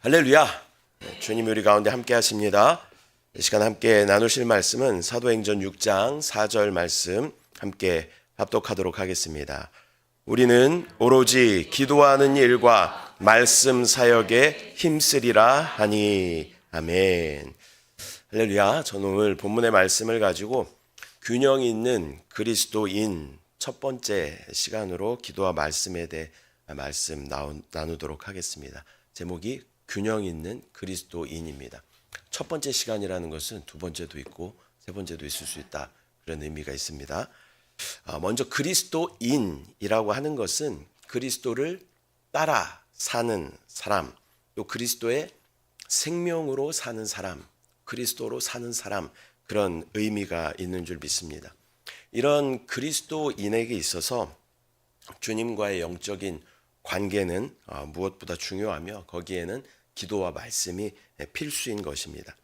할렐루야. 주님 우리 가운데 함께 하십니다. 이 시간 함께 나누실 말씀은 사도행전 6장 4절 말씀 함께 합독하도록 하겠습니다. 우리는 오로지 기도하는 일과 말씀 사역에 힘쓰리라 하니. 아멘. 할렐루야. 저는 오늘 본문의 말씀을 가지고 균형 있는 그리스도인 첫 번째 시간으로 기도와 말씀에 대해 말씀 나누도록 하겠습니다. 제목이 균형 있는 그리스도인입니다. 첫 번째 시간이라는 것은 두 번째도 있고 세 번째도 있을 수 있다. 그런 의미가 있습니다. 먼저 그리스도인이라고 하는 것은 그리스도를 따라 사는 사람, 또 그리스도의 생명으로 사는 사람, 그리스도로 사는 사람, 그런 의미가 있는 줄 믿습니다. 이런 그리스도인에게 있어서 주님과의 영적인 관계는 무엇보다 중요하며 거기에는 기도와 말씀이 필수인 것입니다.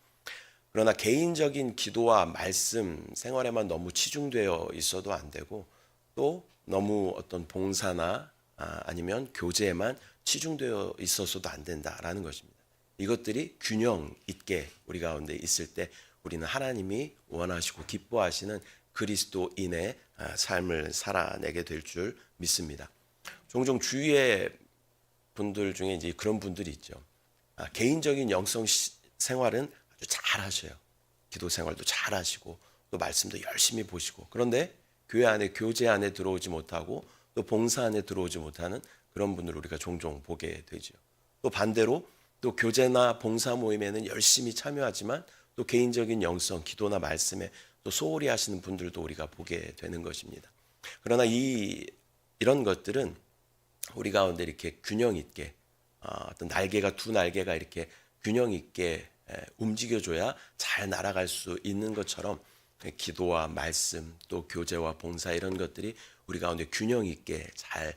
그러나 개인적인 기도와 말씀 생활에만 너무 치중되어 있어도 안 되고 또 너무 어떤 봉사나 아니면 교제에만 치중되어 있어서도 안 된다라는 것입니다. 이것들이 균형 있게 우리 가운데 있을 때 우리는 하나님이 원하시고 기뻐하시는 그리스도인의 삶을 살아내게 될 줄 믿습니다. 종종 주위의 분들 중에 이제 그런 분들이 있죠. 개인적인 영성 생활은 아주 잘 하셔요. 기도 생활도 잘 하시고 또 말씀도 열심히 보시고, 그런데 교회 안에 교제 안에 들어오지 못하고 또 봉사 안에 들어오지 못하는 그런 분들을 우리가 종종 보게 되죠. 또 반대로 또 교제나 봉사 모임에는 열심히 참여하지만 또 개인적인 영성, 기도나 말씀에 또 소홀히 하시는 분들도 우리가 보게 되는 것입니다. 그러나 이런 것들은 우리 가운데 이렇게 균형 있게 어떤 날개가 두 날개가 이렇게 균형 있게 움직여줘야 잘 날아갈 수 있는 것처럼 기도와 말씀 또 교제와 봉사 이런 것들이 우리 가운데 균형 있게 잘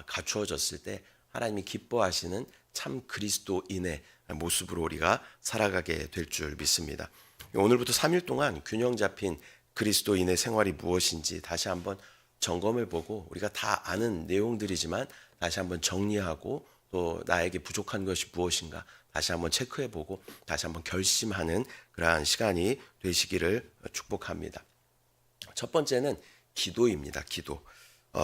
갖추어졌을 때 하나님이 기뻐하시는 참 그리스도인의 모습으로 우리가 살아가게 될 줄 믿습니다. 오늘부터 3일 동안 균형 잡힌 그리스도인의 생활이 무엇인지 다시 한번 점검해 보고 우리가 다 아는 내용들이지만 다시 한번 정리하고 또 나에게 부족한 것이 무엇인가 다시 한번 체크해 보고 다시 한번 결심하는 그러한 시간이 되시기를 축복합니다. 첫 번째는 기도입니다. 기도.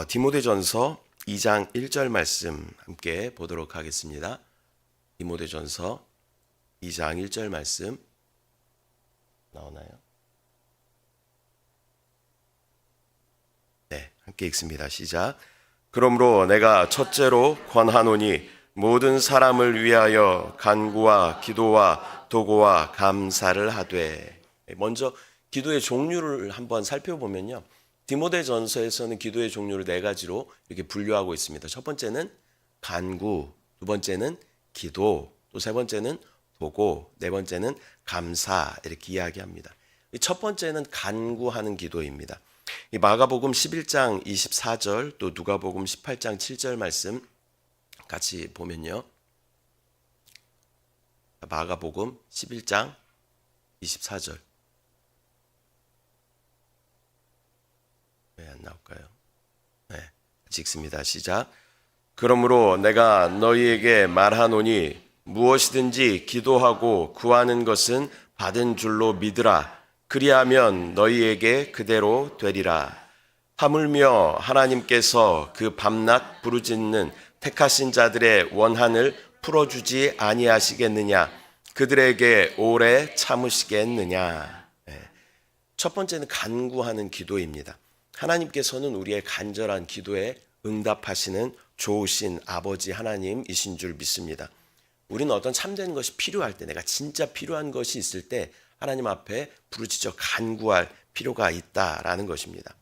디모데전서 2장 1절 말씀 함께 보도록 하겠습니다. 디모데전서 2장 1절 말씀 나오나요? 네, 함께 읽습니다. 시작. 그러므로 내가 첫째로 권하노니 모든 사람을 위하여 간구와 기도와 도고와 감사를 하되. 먼저 기도의 종류를 한번 살펴보면요, 디모데전서에서는 기도의 종류를 네 가지로 이렇게 분류하고 있습니다. 첫 번째는 간구, 두 번째는 기도, 또 세 번째는 도고, 네 번째는 감사, 이렇게 이야기합니다. 첫 번째는 간구하는 기도입니다. 이 마가복음 11장 24절 또 누가복음 18장 7절 말씀 같이 보면요, 마가복음 11장 24절 왜 안 나올까요? 네, 같이 읽습니다. 시작. 그러므로 내가 너희에게 말하노니 무엇이든지 기도하고 구하는 것은 받은 줄로 믿으라. 그리하면 너희에게 그대로 되리라. 하물며 하나님께서 그 밤낮 부르짖는 택하신 자들의 원한을 풀어주지 아니하시겠느냐? 그들에게 오래 참으시겠느냐? 첫 번째는 간구하는 기도입니다. 하나님께서는 우리의 간절한 기도에 응답하시는 좋으신 아버지 하나님이신 줄 믿습니다. 우리는 어떤 참된 것이 필요할 때, 내가 진짜 필요한 것이 있을 때 하나님 앞에 부르짖어 간구할 필요가 있다라는 것입니다.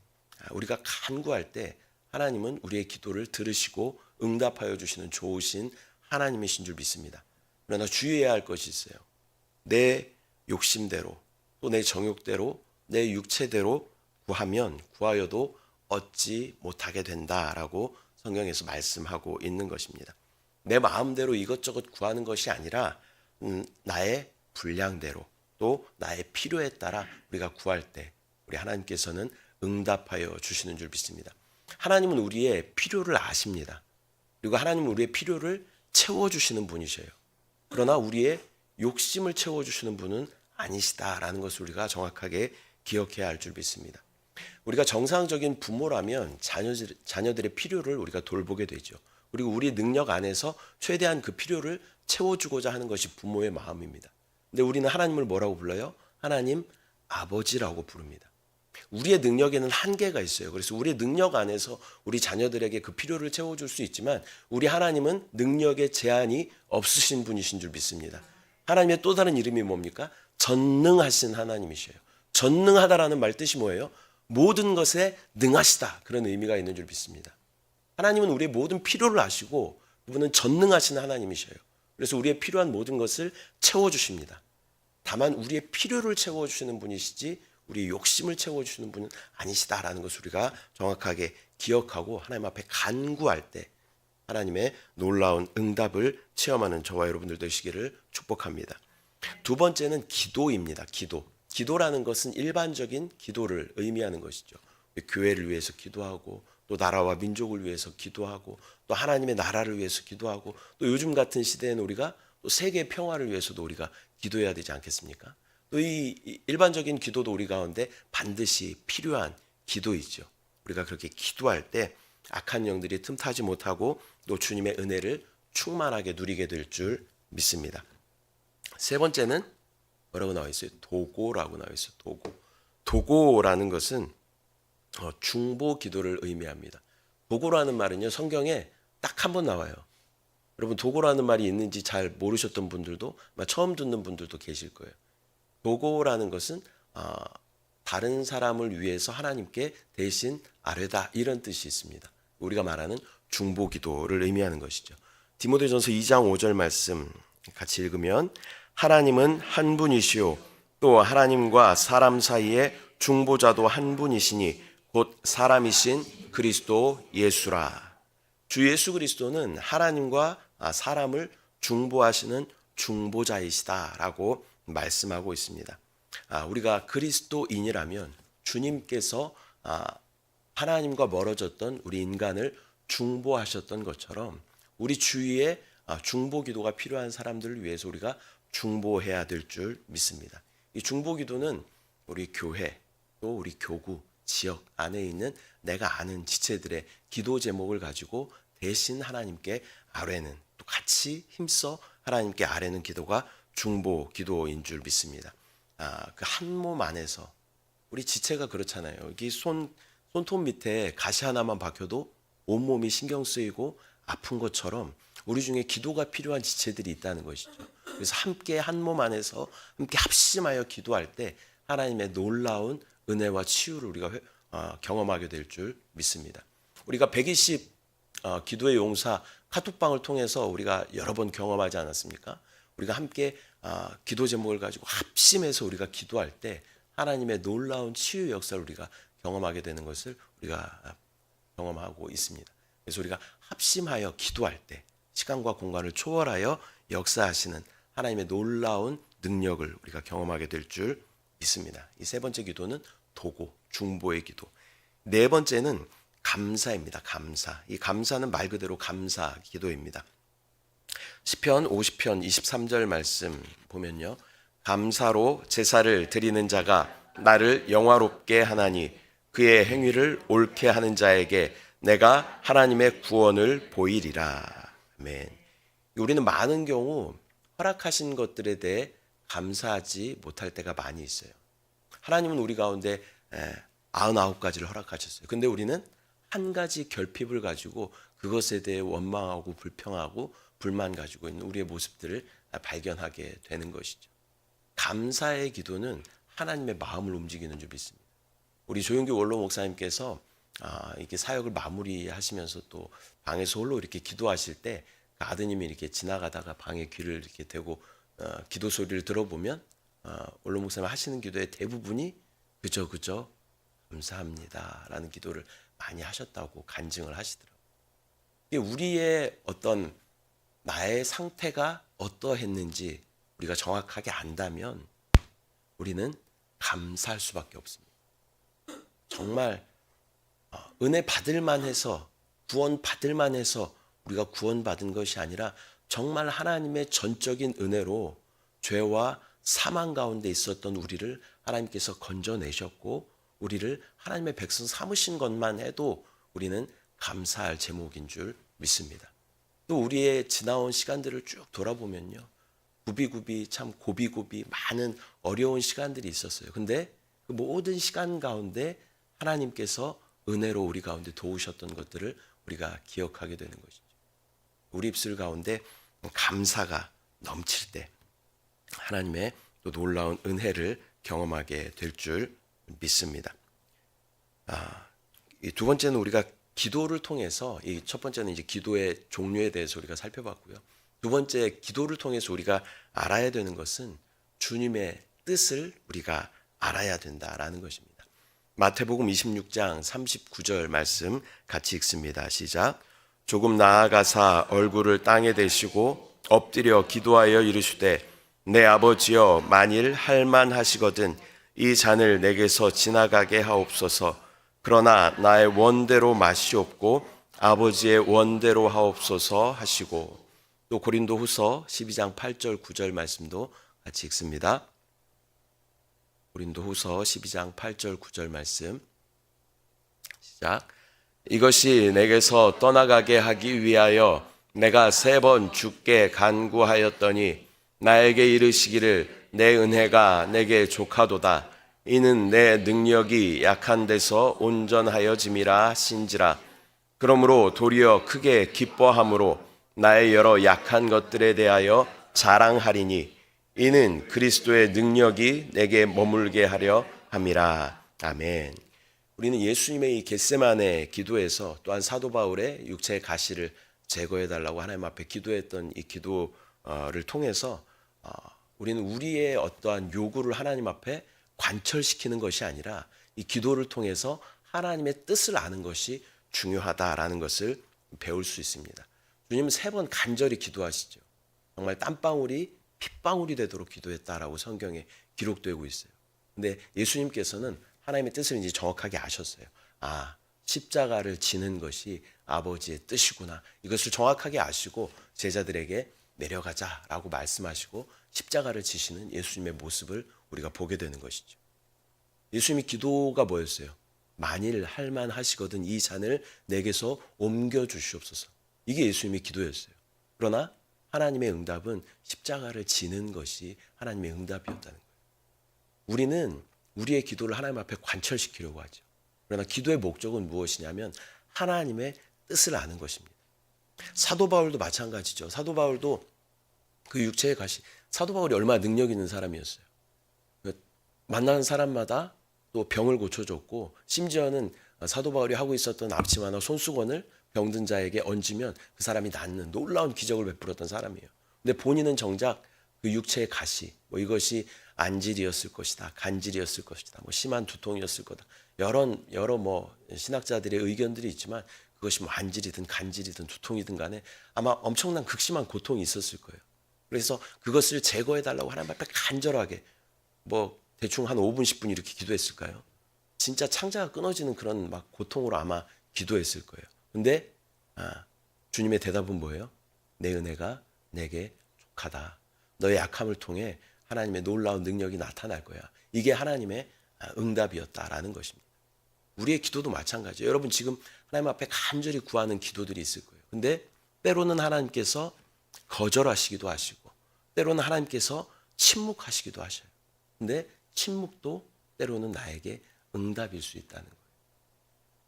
우리가 간구할 때 하나님은 우리의 기도를 들으시고 응답하여 주시는 좋으신 하나님이신 줄 믿습니다. 그러나 주의해야 할 것이 있어요. 내 욕심대로 또 내 정욕대로 내 육체대로 구하여도 얻지 못하게 된다라고 성경에서 말씀하고 있는 것입니다. 내 마음대로 이것저것 구하는 것이 아니라 나의 분량대로 또 나의 필요에 따라 우리가 구할 때 우리 하나님께서는 응답하여 주시는 줄 믿습니다. 하나님은 우리의 필요를 아십니다. 그리고 하나님은 우리의 필요를 채워주시는 분이셔요. 그러나 우리의 욕심을 채워주시는 분은 아니시다라는 것을 우리가 정확하게 기억해야 할 줄 믿습니다. 우리가 정상적인 부모라면 자녀들의 필요를 우리가 돌보게 되죠. 그리고 우리 능력 안에서 최대한 그 필요를 채워주고자 하는 것이 부모의 마음입니다. 근데 우리는 하나님을 뭐라고 불러요? 하나님 아버지라고 부릅니다. 우리의 능력에는 한계가 있어요. 그래서 우리의 능력 안에서 우리 자녀들에게 그 필요를 채워줄 수 있지만 우리 하나님은 능력의 제한이 없으신 분이신 줄 믿습니다. 하나님의 또 다른 이름이 뭡니까? 전능하신 하나님이셔요. 전능하다라는 말 뜻이 뭐예요? 모든 것에 능하시다, 그런 의미가 있는 줄 믿습니다. 하나님은 우리의 모든 필요를 아시고 그분은 전능하신 하나님이셔요. 그래서 우리의 필요한 모든 것을 채워주십니다. 다만 우리의 필요를 채워주시는 분이시지 우리의 욕심을 채워주시는 분은 아니시다라는 것을 우리가 정확하게 기억하고 하나님 앞에 간구할 때 하나님의 놀라운 응답을 체험하는 저와 여러분들 되시기를 축복합니다. 두 번째는 기도입니다. 기도라는 것은 일반적인 기도를 의미하는 것이죠. 교회를 위해서 기도하고 또 나라와 민족을 위해서 기도하고 또 하나님의 나라를 위해서 기도하고 또 요즘 같은 시대에는 우리가 또 세계 평화를 위해서도 우리가 기도해야 되지 않겠습니까? 또 이 일반적인 기도도 우리 가운데 반드시 필요한 기도이죠. 우리가 그렇게 기도할 때 악한 영들이 틈타지 못하고 또 주님의 은혜를 충만하게 누리게 될 줄 믿습니다. 세 번째는 뭐라고 나와 있어요? 도고라고 나와 있어요. 도고라는 것은 중보 기도를 의미합니다. 도고라는 말은요, 성경에 딱 한 번 나와요. 여러분, 도고라는 말이 있는지 잘 모르셨던 분들도 처음 듣는 분들도 계실 거예요. 도고라는 것은 다른 사람을 위해서 하나님께 대신 아뢰다, 이런 뜻이 있습니다. 우리가 말하는 중보 기도를 의미하는 것이죠. 디모데전서 2장 5절 말씀 같이 읽으면 하나님은 한 분이시요 또 하나님과 사람 사이에 중보자도 한 분이시니 곧 사람이신 그리스도 예수라. 주 예수 그리스도는 하나님과 사람을 중보하시는 중보자이시다라고 말씀하고 있습니다. 우리가 그리스도인이라면 주님께서 하나님과 멀어졌던 우리 인간을 중보하셨던 것처럼 우리 주위에 중보 기도가 필요한 사람들을 위해서 우리가 중보해야 될 줄 믿습니다. 이 중보 기도는 우리 교회 또 우리 교구 지역 안에 있는 내가 아는 지체들의 기도 제목을 가지고 대신 하나님께 아뢰는, 또 같이 힘써 하나님께 아뢰는 기도가 중보 기도인 줄 믿습니다. 그 한 몸 안에서 우리 지체가 그렇잖아요. 여기 손톱 밑에 가시 하나만 박혀도 온몸이 신경 쓰이고 아픈 것처럼 우리 중에 기도가 필요한 지체들이 있다는 것이죠. 그래서 함께 한 몸 안에서 함께 합심하여 기도할 때 하나님의 놀라운 은혜와 치유를 우리가 경험하게 될 줄 믿습니다. 우리가 120 기도의 용사 카톡방을 통해서 우리가 여러 번 경험하지 않았습니까? 우리가 함께 기도 제목을 가지고 합심해서 우리가 기도할 때 하나님의 놀라운 치유 역사를 우리가 경험하게 되는 것을 우리가 경험하고 있습니다. 그래서 우리가 합심하여 기도할 때 시간과 공간을 초월하여 역사하시는 하나님의 놀라운 능력을 우리가 경험하게 될 줄 믿습니다. 이 세 번째 기도는 도고, 중보의 기도. 네 번째는 감사입니다. 감사. 이 감사는 말 그대로 감사 기도입니다. 시편 50편 23절 말씀 보면요, 감사로 제사를 드리는 자가 나를 영화롭게 하나니 그의 행위를 옳게 하는 자에게 내가 하나님의 구원을 보이리라. 아멘. 우리는 많은 경우 허락하신 것들에 대해 감사하지 못할 때가 많이 있어요. 하나님은 우리 가운데 99가지를 허락하셨어요. 근데 우리는 한 가지 결핍을 가지고 그것에 대해 원망하고 불평하고 불만 가지고 있는 우리의 모습들을 발견하게 되는 것이죠. 감사의 기도는 하나님의 마음을 움직이는 줄 믿습니다. 우리 조용규 원로 목사님께서 이렇게 사역을 마무리하시면서 또 방에서 홀로 이렇게 기도하실 때 아드님이 이렇게 지나가다가 방에 귀를 이렇게 대고 기도 소리를 들어보면 원로 목사님 하시는 기도의 대부분이 그저 감사합니다라는 기도를 많이 하셨다고 간증을 하시더라고요. 우리의 어떤 나의 상태가 어떠했는지 우리가 정확하게 안다면 우리는 감사할 수밖에 없습니다. 정말 은혜 받을 만해서, 구원 받을 만해서 우리가 구원받은 것이 아니라 정말 하나님의 전적인 은혜로 죄와 사망 가운데 있었던 우리를 하나님께서 건져내셨고 우리를 하나님의 백성 삼으신 것만 해도 우리는 감사할 제목인 줄 믿습니다. 또 우리의 지나온 시간들을 쭉 돌아보면요. 구비구비 참 고비고비 많은 어려운 시간들이 있었어요. 근데 그 모든 시간 가운데 하나님께서 은혜로 우리 가운데 도우셨던 것들을 우리가 기억하게 되는 것이죠. 우리 입술 가운데 감사가 넘칠 때 하나님의 또 놀라운 은혜를 경험하게 될 줄 믿습니다. 이 두 번째는 우리가 기도를 통해서, 이 첫 번째는 이제 기도의 종류에 대해서 우리가 살펴봤고요. 두 번째, 기도를 통해서 우리가 알아야 되는 것은 주님의 뜻을 우리가 알아야 된다라는 것입니다. 마태복음 26장 39절 말씀 같이 읽습니다. 시작. 조금 나아가사 얼굴을 땅에 대시고 엎드려 기도하여 이르시되 내 아버지여 만일 할만하시거든 이 잔을 내게서 지나가게 하옵소서. 그러나 나의 원대로 마시옵고 아버지의 원대로 하옵소서 하시고. 또 고린도후서 12장 8절 9절 말씀도 같이 읽습니다. 고린도후서 12장 8절 9절 말씀 시작. 이것이 내게서 떠나가게 하기 위하여 내가 3번 주께 간구하였더니 나에게 이르시기를 내 은혜가 내게 족하도다. 이는 내 능력이 약한 데서 온전하여짐이라 하신지라. 그러므로 도리어 크게 기뻐함으로 나의 여러 약한 것들에 대하여 자랑하리니 이는 그리스도의 능력이 내게 머물게 하려 함이라. 아멘. 우리는 예수님의 이 겟세마네 기도에서 또한 사도 바울의 육체의 가시를 제거해 달라고 하나님 앞에 기도했던 이 기도를 통해서 우리는 우리의 어떠한 요구를 하나님 앞에 관철시키는 것이 아니라 이 기도를 통해서 하나님의 뜻을 아는 것이 중요하다라는 것을 배울 수 있습니다. 주님은 3번 간절히 기도하시죠. 정말 땀방울이 핏방울이 되도록 기도했다라고 성경에 기록되고 있어요. 근데 예수님께서는 하나님의 뜻을 이제 정확하게 아셨어요. 십자가를 지는 것이 아버지의 뜻이구나. 이것을 정확하게 아시고 제자들에게 내려가자라고 말씀하시고 십자가를 지시는 예수님의 모습을 우리가 보게 되는 것이죠. 예수님의 기도가 뭐였어요? 만일 할만하시거든 이 잔을 내게서 옮겨주시옵소서. 이게 예수님의 기도였어요. 그러나 하나님의 응답은 십자가를 지는 것이 하나님의 응답이었다는 거예요. 우리는 우리의 기도를 하나님 앞에 관철시키려고 하죠. 그러나 기도의 목적은 무엇이냐면 하나님의 뜻을 아는 것입니다. 사도 바울도 마찬가지죠. 사도 바울도 그 육체의 가시, 사도 바울이 얼마나 능력 있는 사람이었어요. 만나는 사람마다 또 병을 고쳐줬고 심지어는 사도 바울이 하고 있었던 앞치마나 손수건을 병든 자에게 얹으면 그 사람이 낫는 놀라운 기적을 베풀었던 사람이에요. 근데 본인은 정작 그 육체의 가시, 이것이 안질이었을 것이다, 간질이었을 것이다, 심한 두통이었을 거다. 여러 신학자들의 의견들이 있지만 그것이 안질이든 간질이든 두통이든 간에 아마 엄청난 극심한 고통이 있었을 거예요. 그래서 그것을 제거해달라고 하나님 앞에 간절하게 대충 한 5분, 10분 이렇게 기도했을까요? 진짜 창자가 끊어지는 그런 고통으로 아마 기도했을 거예요. 근데 주님의 대답은 뭐예요? 내 은혜가 내게 족하다. 너의 약함을 통해 하나님의 놀라운 능력이 나타날 거야. 이게 하나님의 응답이었다라는 것입니다. 우리의 기도도 마찬가지예요. 여러분 지금 하나님 앞에 간절히 구하는 기도들이 있을 거예요. 근데 때로는 하나님께서 거절하시기도 하시고 때로는 하나님께서 침묵하시기도 하셔요. 근데 침묵도 때로는 나에게 응답일 수 있다는 거예요.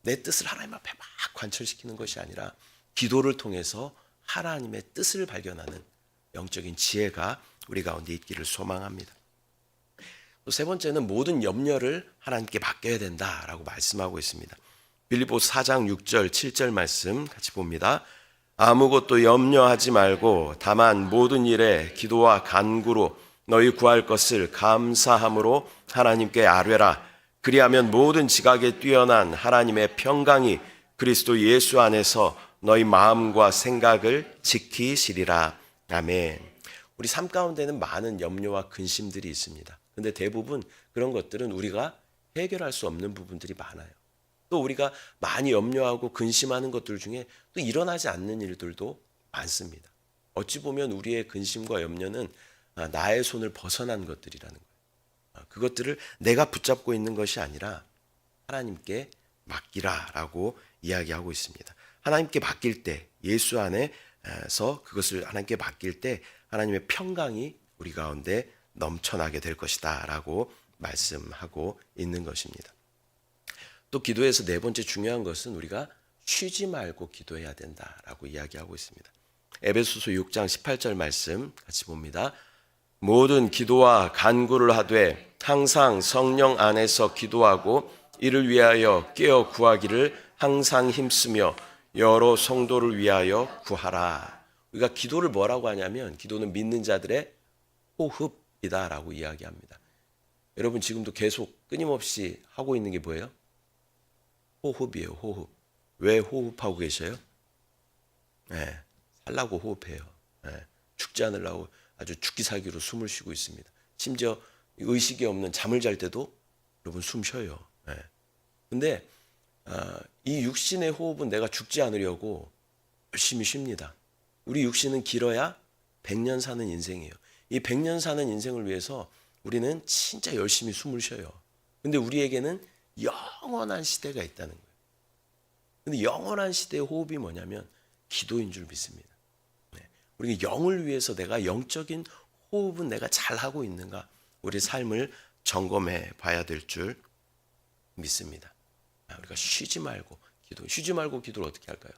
내 뜻을 하나님 앞에 막 관철시키는 것이 아니라 기도를 통해서 하나님의 뜻을 발견하는 영적인 지혜가 우리 가운데 있기를 소망합니다. 또 3번째는 모든 염려를 하나님께 맡겨야 된다라고 말씀하고 있습니다. 빌립보서 4장 6절 7절 말씀 같이 봅니다. 아무것도 염려하지 말고 다만 모든 일에 기도와 간구로 너희 구할 것을 감사함으로 하나님께 아뢰라. 그리하면 모든 지각에 뛰어난 하나님의 평강이 그리스도 예수 안에서 너희 마음과 생각을 지키시리라. 아멘. 우리 삶 가운데는 많은 염려와 근심들이 있습니다. 근데 대부분 그런 것들은 우리가 해결할 수 없는 부분들이 많아요. 또 우리가 많이 염려하고 근심하는 것들 중에 또 일어나지 않는 일들도 많습니다. 어찌 보면 우리의 근심과 염려는 나의 손을 벗어난 것들이라는 거예요. 그것들을 내가 붙잡고 있는 것이 아니라 하나님께 맡기라라고 이야기하고 있습니다. 하나님께 맡길 때, 예수 안에서 그것을 하나님께 맡길 때 하나님의 평강이 우리 가운데 넘쳐나게 될 것이다라고 말씀하고 있는 것입니다. 또 기도에서 네 번째 중요한 것은 우리가 쉬지 말고 기도해야 된다라고 이야기하고 있습니다. 에베소서 6장 18절 말씀 같이 봅니다. 모든 기도와 간구를 하되 항상 성령 안에서 기도하고 이를 위하여 깨어 구하기를 항상 힘쓰며 여러 성도를 위하여 구하라. 우리가 기도를 뭐라고 하냐면 기도는 믿는 자들의 호흡이다라고 이야기합니다. 여러분 지금도 계속 끊임없이 하고 있는 게 뭐예요? 호흡이에요. 호흡. 왜 호흡하고 계셔요? 네, 살라고 호흡해요. 네, 죽지 않으려고 아주 죽기 살기로 숨을 쉬고 있습니다. 심지어 의식이 없는 잠을 잘 때도 여러분 숨 쉬어요. 네. 근데 이 육신의 호흡은 내가 죽지 않으려고 열심히 쉽니다. 우리 육신은 길어야 100년 사는 인생이에요. 이 100년 사는 인생을 위해서 우리는 진짜 열심히 숨을 쉬어요. 근데 우리에게는 영원한 시대가 있다는 거예요. 근데 영원한 시대의 호흡이 뭐냐면 기도인 줄 믿습니다. 우리 영을 위해서 내가 영적인 호흡은 내가 잘하고 있는가? 우리 삶을 점검해 봐야 될 줄 믿습니다. 우리가 쉬지 말고 기도를 어떻게 할까요?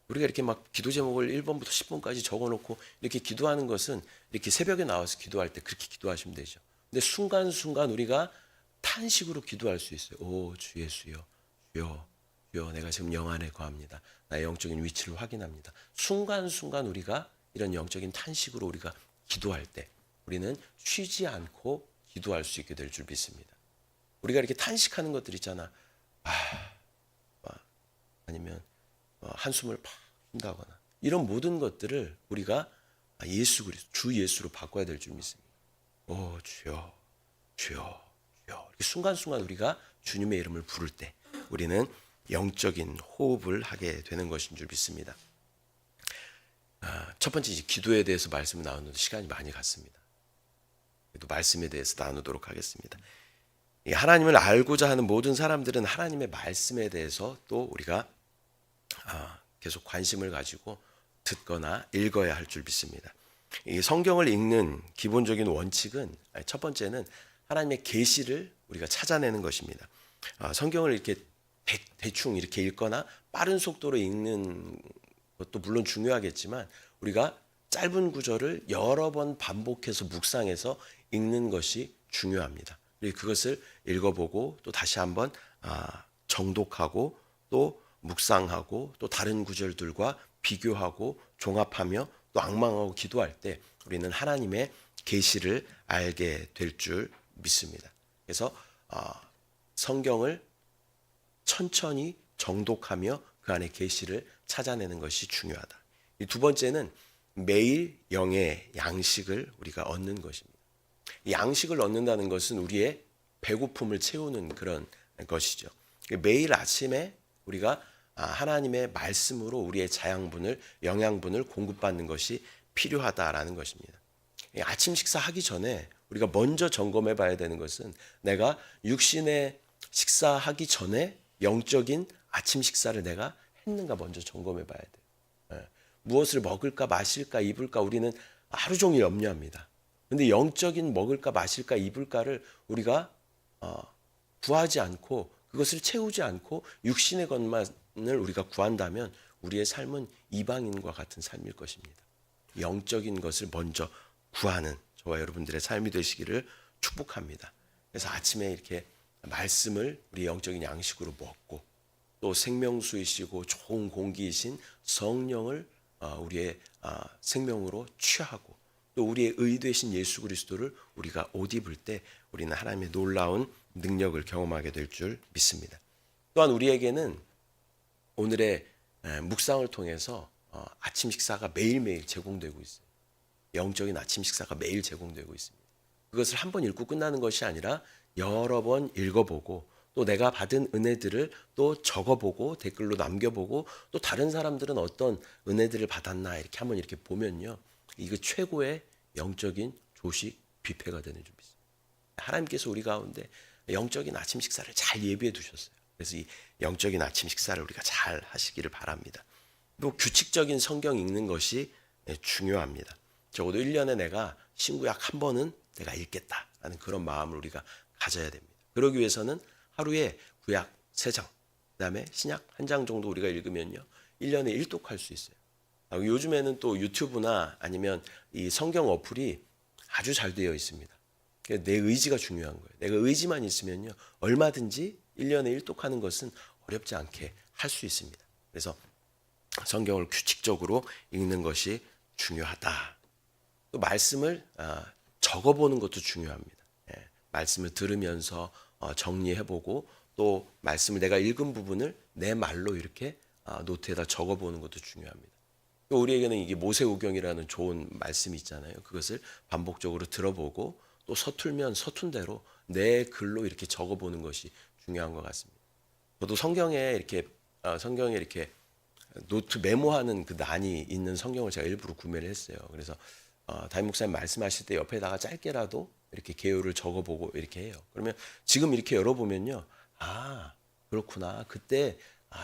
우리가 이렇게 막 기도 제목을 1번부터 10번까지 적어놓고 이렇게 기도하는 것은 이렇게 새벽에 나와서 기도할 때 그렇게 기도하시면 되죠. 근데 순간순간 우리가 탄식으로 기도할 수 있어요. 오, 주 예수여, 주여, 내가 지금 영 안에 거합니다. 나의 영적인 위치를 확인합니다. 순간순간 우리가 이런 영적인 탄식으로 우리가 기도할 때 우리는 쉬지 않고 기도할 수 있게 될 줄 믿습니다. 우리가 이렇게 탄식하는 것들 있잖아. 아니면 한숨을 팍 쉰다거나 이런 모든 것들을 우리가 예수 그리스도 주 예수로 바꿔야 될 줄 믿습니다. 오, 주여, 주여, 주여. 이렇게 순간순간 우리가 주님의 이름을 부를 때 우리는 영적인 호흡을 하게 되는 것인 줄 믿습니다. 첫 번째 기도에 대해서 말씀을 나누는 시간이 많이 갔습니다. 또 말씀에 대해서 나누도록 하겠습니다. 하나님을 알고자 하는 모든 사람들은 하나님의 말씀에 대해서 또 우리가 계속 관심을 가지고 듣거나 읽어야 할 줄 믿습니다. 이 성경을 읽는 기본적인 원칙은 첫 번째는 하나님의 계시를 우리가 찾아내는 것입니다. 성경을 이렇게 대충 이렇게 읽거나 빠른 속도로 읽는 것도 물론 중요하겠지만 우리가 짧은 구절을 여러 번 반복해서 묵상해서 읽는 것이 중요합니다. 그리고 그것을 읽어보고 또 다시 한번 정독하고 또 묵상하고 또 다른 구절들과 비교하고 종합하며 또 앙망하고 기도할 때 우리는 하나님의 계시를 알게 될 줄 믿습니다. 그래서 성경을 천천히 정독하며 그 안에 계시를 찾아내는 것이 중요하다. 이 두 번째는 매일 영의 양식을 우리가 얻는 것입니다. 이 양식을 얻는다는 것은 우리의 배고픔을 채우는 그런 것이죠. 매일 아침에 우리가 하나님의 말씀으로 우리의 자양분을 영양분을 공급받는 것이 필요하다라는 것입니다. 아침 식사하기 전에 우리가 먼저 점검해 봐야 되는 것은 내가 육신의 식사하기 전에 영적인 아침 식사를 내가 했는가 먼저 점검해 봐야 돼요. 무엇을 먹을까 마실까 입을까 우리는 하루 종일 염려합니다. 그런데 영적인 먹을까 마실까 입을까를 우리가 구하지 않고 그것을 채우지 않고 육신의 것만을 우리가 구한다면 우리의 삶은 이방인과 같은 삶일 것입니다. 영적인 것을 먼저 구하는 저와 여러분들의 삶이 되시기를 축복합니다. 그래서 아침에 이렇게 말씀을 우리 영적인 양식으로 먹고 또 생명수이시고 좋은 공기이신 성령을 우리의 생명으로 취하고 또 우리의 의 되신 예수 그리스도를 우리가 옷 입을 때 우리는 하나님의 놀라운 능력을 경험하게 될 줄 믿습니다. 또한 우리에게는 오늘의 묵상을 통해서 아침 식사가 매일매일 제공되고 있어요. 영적인 아침 식사가 매일 제공되고 있습니다. 그것을 한 번 읽고 끝나는 것이 아니라 여러 번 읽어보고 또 내가 받은 은혜들을 또 적어보고 댓글로 남겨보고 또 다른 사람들은 어떤 은혜들을 받았나 이렇게 한번 이렇게 보면요. 이거 최고의 영적인 조식 뷔페가 되는 줄 믿습니다. 하나님께서 우리 가운데 영적인 아침 식사를 잘 예비해 두셨어요. 그래서 이 영적인 아침 식사를 우리가 잘 하시기를 바랍니다. 또 규칙적인 성경 읽는 것이 중요합니다. 적어도 1년에 내가 신구약 한 번은 내가 읽겠다라는 그런 마음을 우리가 가져야 됩니다. 그러기 위해서는 하루에 구약 3장, 그다음에 신약 1장 정도 우리가 읽으면요. 1년에 일독할 수 있어요. 요즘에는 또 유튜브나 아니면 이 성경 어플이 아주 잘 되어 있습니다. 내 의지가 중요한 거예요. 내가 의지만 있으면요. 얼마든지 1년에 일독하는 것은 어렵지 않게 할 수 있습니다. 그래서 성경을 규칙적으로 읽는 것이 중요하다. 또 말씀을 적어보는 것도 중요합니다. 말씀을 들으면서 정리해보고 또 말씀을 내가 읽은 부분을 내 말로 이렇게 노트에다 적어보는 것도 중요합니다. 또 우리에게는 이게 모세오경이라는 좋은 말씀이 있잖아요. 그것을 반복적으로 들어보고 또 서툴면 서툰 대로 내 글로 이렇게 적어보는 것이 중요한 것 같습니다. 저도 성경에 이렇게 노트 메모하는 그 난이 있는 성경을 제가 일부러 구매를 했어요. 그래서 담임 목사님 말씀하실 때 옆에다가 짧게라도 이렇게 개요를 적어보고 이렇게 해요. 그러면 지금 이렇게 열어보면요, 그렇구나. 그때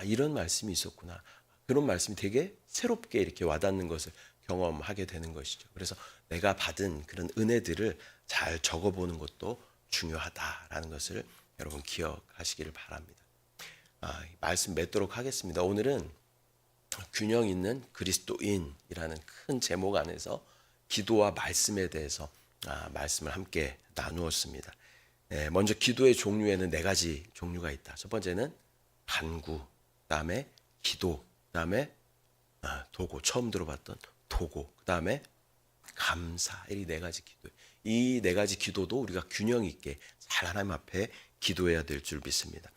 이런 말씀이 있었구나. 그런 말씀이 되게 새롭게 이렇게 와닿는 것을 경험하게 되는 것이죠. 그래서 내가 받은 그런 은혜들을 잘 적어보는 것도 중요하다라는 것을 여러분 기억하시기를 바랍니다. 말씀 맺도록 하겠습니다. 오늘은 균형 있는 그리스도인이라는 큰 제목 안에서 기도와 말씀에 대해서 말씀을 함께 나누었습니다. 먼저 기도의 종류에는 4가지 종류가 있다. 첫 번째는 간구, 그다음에 기도, 그다음에 도고, 처음 들어봤던 도고, 그다음에 감사. 이 4가지 기도. 이 4가지 기도도 우리가 균형 있게 잘 하나님 앞에 기도해야 될 줄 믿습니다.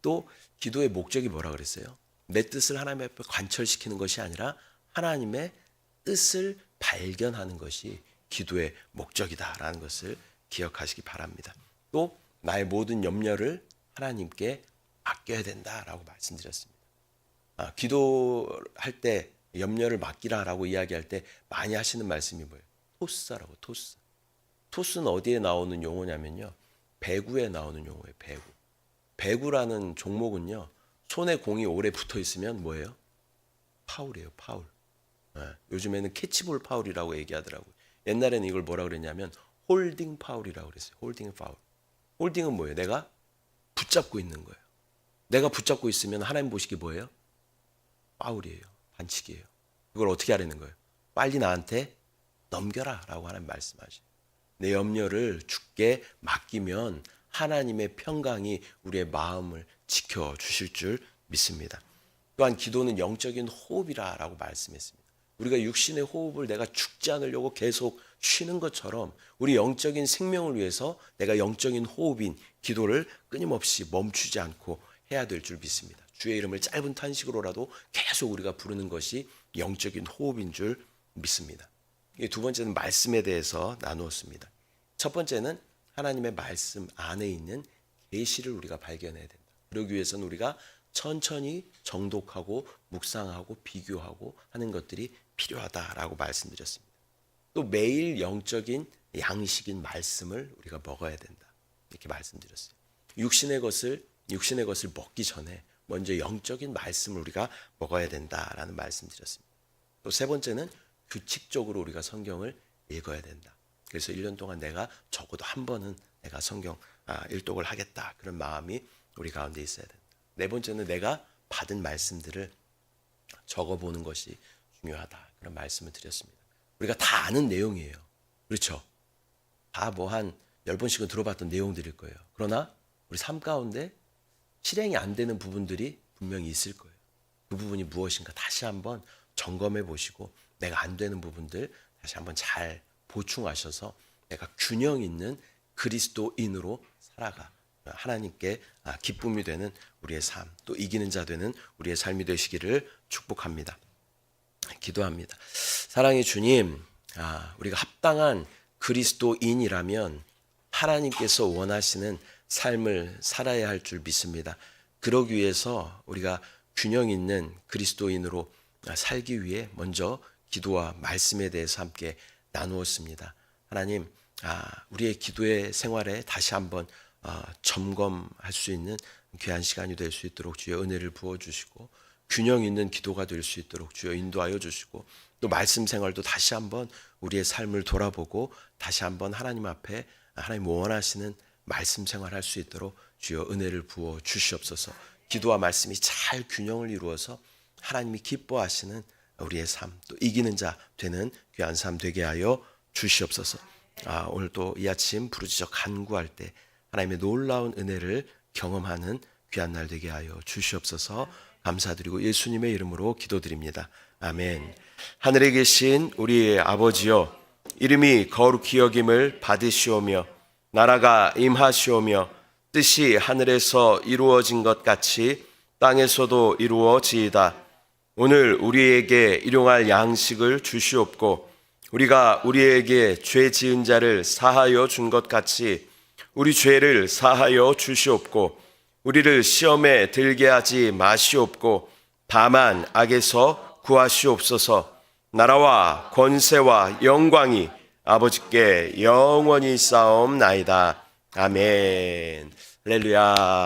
또 기도의 목적이 뭐라 그랬어요? 내 뜻을 하나님 앞에 관철시키는 것이 아니라 하나님의 뜻을 발견하는 것이 기도의 목적이다라는 것을 기억하시기 바랍니다. 또 나의 모든 염려를 하나님께 맡겨야 된다라고 말씀드렸습니다. 기도할 때 염려를 맡기라라고 이야기할 때 많이 하시는 말씀이 뭐예요? 토스라고, 토스. 토스는 어디에 나오는 용어냐면요, 배구에 나오는 용어예요. 배구. 배구라는 종목은요, 손에 공이 오래 붙어 있으면 뭐예요? 파울이에요. 파울. 요즘에는 캐치볼 파울이라고 얘기하더라고요. 옛날에는 이걸 뭐라 그랬냐면 홀딩 파울이라고 그랬어요. 홀딩 파울. 홀딩은 뭐예요? 내가 붙잡고 있는 거예요. 내가 붙잡고 있으면 하나님 보시기 뭐예요? 파울이에요. 반칙이에요. 이걸 어떻게 하라는 거예요? 빨리 나한테 넘겨라 라고 하나님 말씀하셔요. 내 염려를 주께 맡기면 하나님의 평강이 우리의 마음을 지켜주실 줄 믿습니다. 또한 기도는 영적인 호흡이라고 말씀했습니다. 우리가 육신의 호흡을 내가 죽지 않으려고 계속 쉬는 것처럼 우리 영적인 생명을 위해서 내가 영적인 호흡인 기도를 끊임없이 멈추지 않고 해야 될 줄 믿습니다. 주의 이름을 짧은 탄식으로라도 계속 우리가 부르는 것이 영적인 호흡인 줄 믿습니다. 두 번째는 말씀에 대해서 나누었습니다. 첫 번째는 하나님의 말씀 안에 있는 계시를 우리가 발견해야 된다. 그러기 위해서는 우리가 천천히 정독하고 묵상하고 비교하고 하는 것들이 필요하다라고 말씀드렸습니다. 또 매일 영적인 양식인 말씀을 우리가 먹어야 된다. 이렇게 말씀드렸어요. 육신의 것을 먹기 전에 먼저 영적인 말씀을 우리가 먹어야 된다라는 말씀드렸습니다. 또 세 번째는 규칙적으로 우리가 성경을 읽어야 된다. 그래서 1년 동안 내가 적어도 한 번은 내가 성경 일독을 하겠다. 그런 마음이 우리 가운데 있어야 된다. 네 번째는 내가 받은 말씀들을 적어보는 것이 중요하다. 그런 말씀을 드렸습니다. 우리가 다 아는 내용이에요. 그렇죠? 다 뭐 한 10번씩은 들어봤던 내용들일 거예요. 그러나 우리 삶 가운데 실행이 안 되는 부분들이 분명히 있을 거예요. 그 부분이 무엇인가 다시 한번 점검해 보시고 내가 안 되는 부분들 다시 한번 잘 보충하셔서 내가 균형 있는 그리스도인으로 살아가 하나님께 기쁨이 되는 우리의 삶, 또 이기는 자 되는 우리의 삶이 되시기를 축복합니다. 기도합니다. 사랑의 주님, 우리가 합당한 그리스도인이라면 하나님께서 원하시는 삶을 살아야 할 줄 믿습니다. 그러기 위해서 우리가 균형 있는 그리스도인으로 살기 위해 먼저 기도와 말씀에 대해서 함께 나누었습니다. 하나님, 우리의 기도의 생활에 다시 한번 점검할 수 있는 귀한 시간이 될 수 있도록 주여 은혜를 부어주시고, 균형 있는 기도가 될 수 있도록 주여 인도하여 주시고, 또 말씀 생활도 다시 한번 우리의 삶을 돌아보고 다시 한번 하나님 앞에 하나님 원하시는 말씀 생활할 수 있도록 주여 은혜를 부어 주시옵소서. 기도와 말씀이 잘 균형을 이루어서 하나님이 기뻐하시는 우리의 삶, 또 이기는 자 되는 귀한 삶 되게 하여 주시옵소서. 오늘 또 이 아침 부르짖어 간구할 때 하나님의 놀라운 은혜를 경험하는 귀한 날 되게 하여 주시옵소서. 감사드리고 예수님의 이름으로 기도드립니다. 아멘. 하늘에 계신 우리 아버지여, 이름이 거룩히 여김을 받으시오며 나라가 임하시오며 뜻이 하늘에서 이루어진 것 같이 땅에서도 이루어지이다. 오늘 우리에게 일용할 양식을 주시옵고, 우리가 우리에게 죄 지은 자를 사하여 준 것 같이 우리 죄를 사하여 주시옵고, 우리를 시험에 들게 하지 마시옵고 다만 악에서 구하시옵소서. 나라와 권세와 영광이 아버지께 영원히 쌓옵나이다. 아멘. 할렐루야.